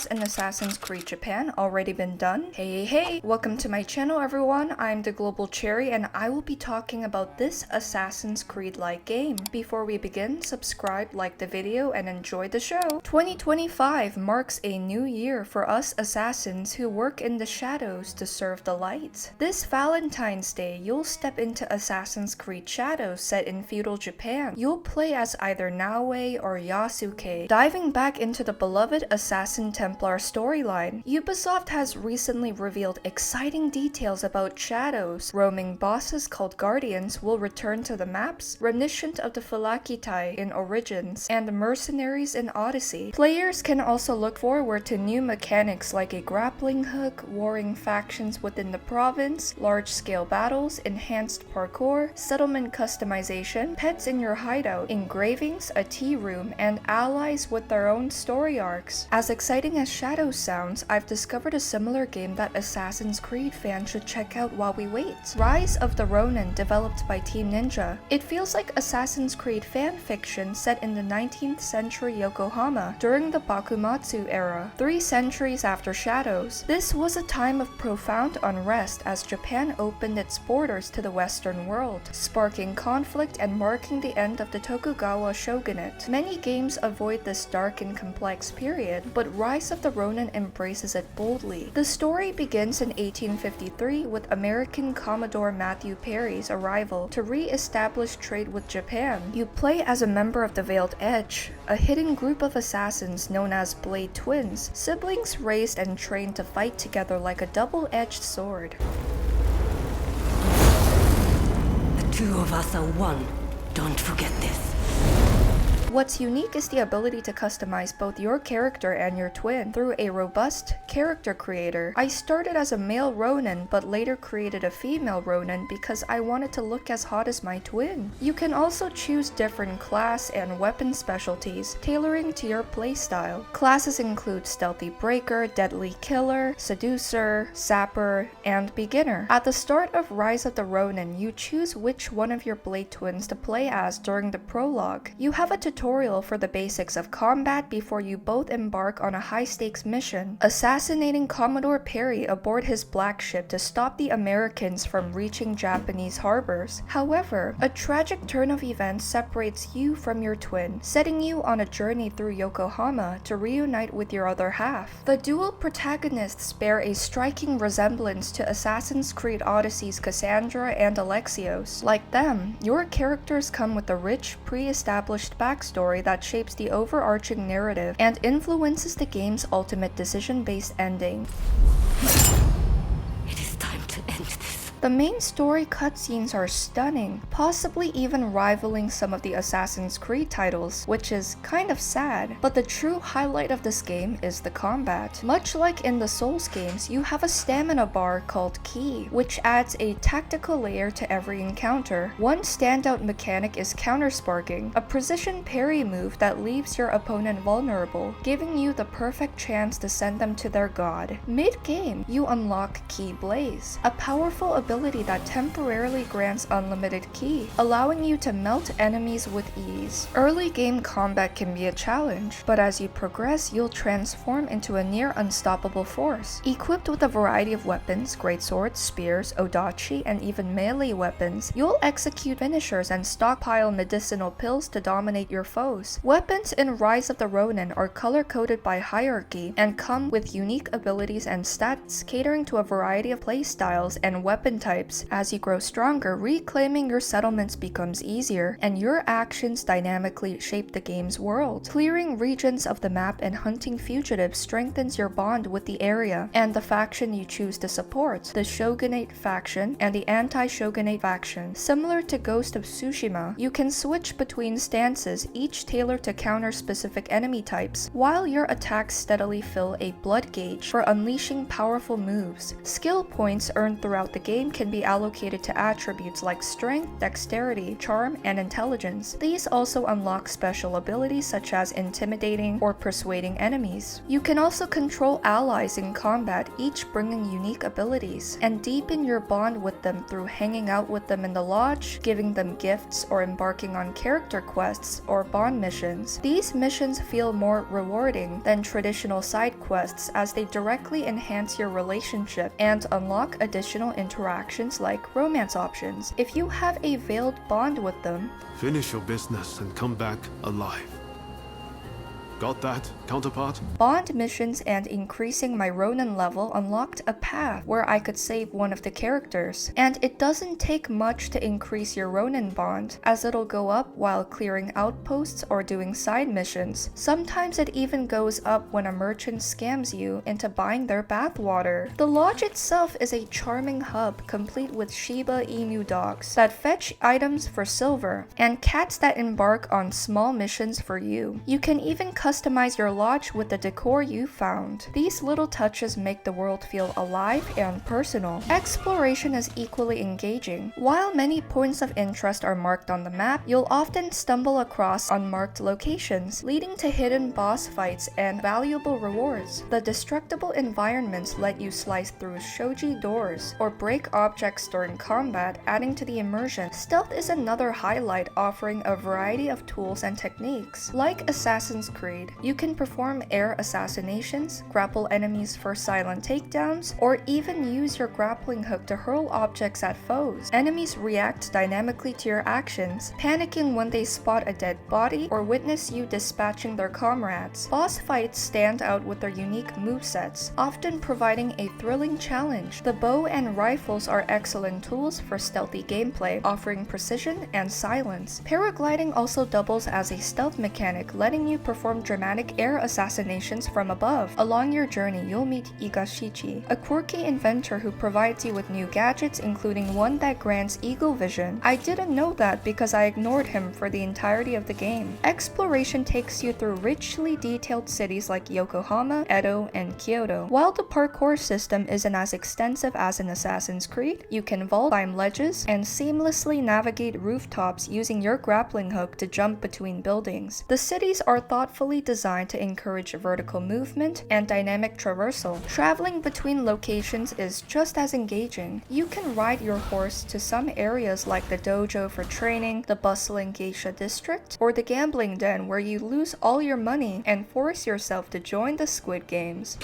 Has an Assassin's Creed Japan already been done? Hey, welcome to my channel everyone, I'm the globalcherry and I will be talking about this Assassin's Creed-like game. Before we begin, subscribe, like the video, and enjoy the show. 2025 marks a new year for us assassins who work in the shadows to serve the light. This Valentine's Day, you'll step into Assassin's Creed Shadows set in feudal Japan. You'll play as either Naoe or Yasuke, diving back into the beloved Assassin Templar storyline. Ubisoft has recently revealed exciting details about Shadows. Roaming bosses called Guardians will return to the maps, remniscient of the Phylakitai in Origins, and mercenaries in Odyssey. Players can also look forward to new mechanics like a grappling hook, warring factions within the province, large-scale battles, enhanced parkour, settlement customization, pets in your hideout, engravings, a tea room, and allies with their own story arcs. As exciting as Shadows sounds, I've discovered a similar game that Assassin's Creed fans should check out while we wait. Rise of the Ronin, developed by Team Ninja. It feels like Assassin's Creed fan fiction set in the 19th century Yokohama during the Bakumatsu era, 3 centuries after Shadows. This was a time of profound unrest as Japan opened its borders to the Western world, sparking conflict and marking the end of the Tokugawa shogunate. Many games avoid this dark and complex period, but Rise of the Ronin embraces it boldly. The story begins in 1853 with American Commodore Matthew Perry's arrival to re-establish trade with Japan. You play as a member of the Veiled Edge, a hidden group of assassins known as Blade Twins, siblings raised and trained to fight together like a double-edged sword. The two of us are one. Don't forget this. What's unique is the ability to customize both your character and your twin through a robust character creator. I started as a male Ronin, but later created a female Ronin because I wanted to look as hot as my twin. You can also choose different class and weapon specialties, tailoring to your playstyle. Classes include Stealthy Breaker, Deadly Killer, Seducer, Sapper, and Beginner. At the start of Rise of the Ronin, you choose which one of your Blade Twins to play as during the prologue. You have a tutorial for the basics of combat before you both embark on a high-stakes mission, assassinating Commodore Perry aboard his black ship to stop the Americans from reaching Japanese harbors. However, a tragic turn of events separates you from your twin, setting you on a journey through Yokohama to reunite with your other half. The dual protagonists bear a striking resemblance to Assassin's Creed Odyssey's Kassandra and Alexios. Like them, your characters come with a rich, pre-established backstory that shapes the overarching narrative and influences the game's ultimate decision-based ending. It is time to end this. The main story cutscenes are stunning, possibly even rivaling some of the Assassin's Creed titles, which is kind of sad. But the true highlight of this game is the combat. Much like in the Souls games, you have a stamina bar called Ki, which adds a tactical layer to every encounter. One standout mechanic is counter-sparking, a precision parry move that leaves your opponent vulnerable, giving you the perfect chance to send them to their god. Mid-game, you unlock Ki Blaze, a powerful ability that temporarily grants unlimited ki, allowing you to melt enemies with ease. Early game combat can be a challenge, but as you progress, you'll transform into a near unstoppable force. Equipped with a variety of weapons, greatswords, spears, odachi, and even melee weapons, you'll execute finishers and stockpile medicinal pills to dominate your foes. Weapons in Rise of the Ronin are color-coded by hierarchy and come with unique abilities and stats catering to a variety of playstyles and weapon types. As you grow stronger, reclaiming your settlements becomes easier, and your actions dynamically shape the game's world. Clearing regions of the map and hunting fugitives strengthens your bond with the area and the faction you choose to support, the Shogunate faction and the anti-Shogunate faction. Similar to Ghost of Tsushima, you can switch between stances, each tailored to counter specific enemy types, while your attacks steadily fill a blood gauge for unleashing powerful moves. Skill points earned throughout the game can be allocated to attributes like strength, dexterity, charm, and intelligence. These also unlock special abilities such as intimidating or persuading enemies. You can also control allies in combat, each bringing unique abilities, and deepen your bond with them through hanging out with them in the lodge, giving them gifts, or embarking on character quests or bond missions. These missions feel more rewarding than traditional side quests as they directly enhance your relationship and unlock additional interactions like romance options. If you have a veiled bond with them, finish your business and come back alive. Got that, counterpart? bond missions and increasing my Ronin level unlocked a path where I could save one of the characters. And it doesn't take much to increase your Ronin bond, as it'll go up while clearing outposts or doing side missions. Sometimes it even goes up when a merchant scams you into buying their bathwater. The lodge itself is a charming hub complete with Shiba Inu dogs that fetch items for silver, and cats that embark on small missions for you. You can even customize your lodge with the decor you found. These little touches make the world feel alive and personal. Exploration is equally engaging. While many points of interest are marked on the map, you'll often stumble across unmarked locations, leading to hidden boss fights and valuable rewards. The destructible environments let you slice through shoji doors or break objects during combat, adding to the immersion. Stealth is another highlight, offering a variety of tools and techniques. Like Assassin's Creed, you can perform air assassinations, grapple enemies for silent takedowns, or even use your grappling hook to hurl objects at foes. Enemies react dynamically to your actions, panicking when they spot a dead body or witness you dispatching their comrades. Boss fights stand out with their unique movesets, often providing a thrilling challenge. The bow and rifles are excellent tools for stealthy gameplay, offering precision and silence. Paragliding also doubles as a stealth mechanic, letting you perform dramatic air assassinations from above. Along your journey, you'll meet Igashichi, a quirky inventor who provides you with new gadgets, including one that grants eagle vision. I didn't know that because I ignored him for the entirety of the game. Exploration takes you through richly detailed cities like Yokohama, Edo, and Kyoto. While the parkour system isn't as extensive as in Assassin's Creed, you can vault, climb ledges, and seamlessly navigate rooftops using your grappling hook to jump between buildings. The cities are thoughtfully designed to encourage vertical movement and dynamic traversal. Traveling between locations is just as engaging. You can ride your horse to some areas like the dojo for training, the bustling geisha district, or the gambling den where you lose all your money and force yourself to join the Squid Games.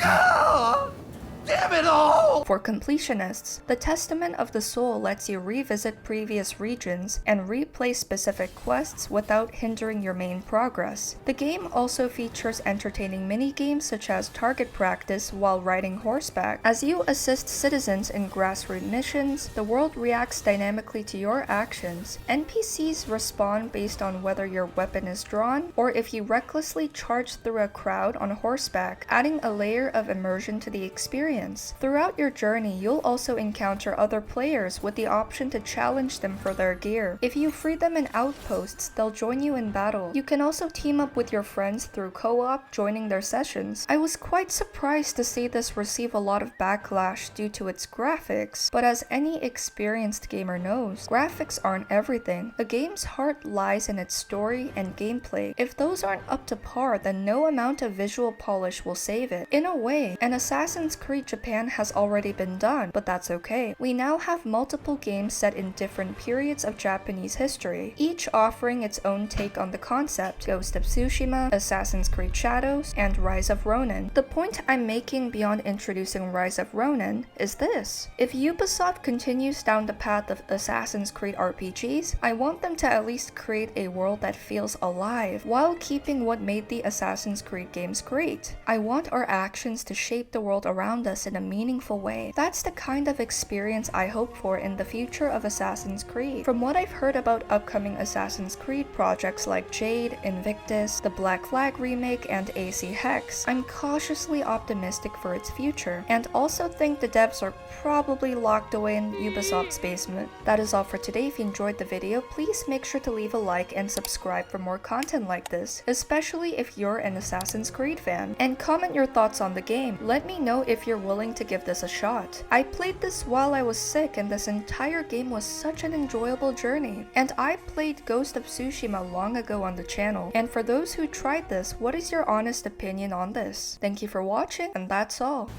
Damn it all! For completionists, the Testament of the Soul lets you revisit previous regions and replay specific quests without hindering your main progress. The game also features entertaining mini-games such as target practice while riding horseback. As you assist citizens in grassroots missions, the world reacts dynamically to your actions. NPCs respond based on whether your weapon is drawn or if you recklessly charge through a crowd on horseback, adding a layer of immersion to the experience. Throughout your journey, you'll also encounter other players with the option to challenge them for their gear. If you free them in outposts, they'll join you in battle. You can also team up with your friends through co-op, joining their sessions. I was quite surprised to see this receive a lot of backlash due to its graphics, but as any experienced gamer knows, graphics aren't everything. A game's heart lies in its story and gameplay. If those aren't up to par, then no amount of visual polish will save it. In a way, an Assassin's Creed Japan has already been done, but that's okay. We now have multiple games set in different periods of Japanese history, each offering its own take on the concept: Ghost of Tsushima, Assassin's Creed Shadows, and Rise of Ronin. The point I'm making beyond introducing Rise of Ronin is this: if Ubisoft continues down the path of Assassin's Creed RPGs, I want them to at least create a world that feels alive, while keeping what made the Assassin's Creed games great. I want our actions to shape the world around us in a meaningful way. That's the kind of experience I hope for in the future of Assassin's Creed. From what I've heard about upcoming Assassin's Creed projects like Jade, Invictus, the Black Flag remake, and AC Hex, I'm cautiously optimistic for its future, and also think the devs are probably locked away in Ubisoft's basement. That is all for today. If you enjoyed the video, please make sure to leave a like and subscribe for more content like this, especially if you're an Assassin's Creed fan, and comment your thoughts on the game. Let me know if you're you're willing to give this a shot. I played this while I was sick and this entire game was such an enjoyable journey. And I played Ghost of Tsushima long ago on the channel. And for those who tried this, what is your honest opinion on this? Thank you for watching, and that's all.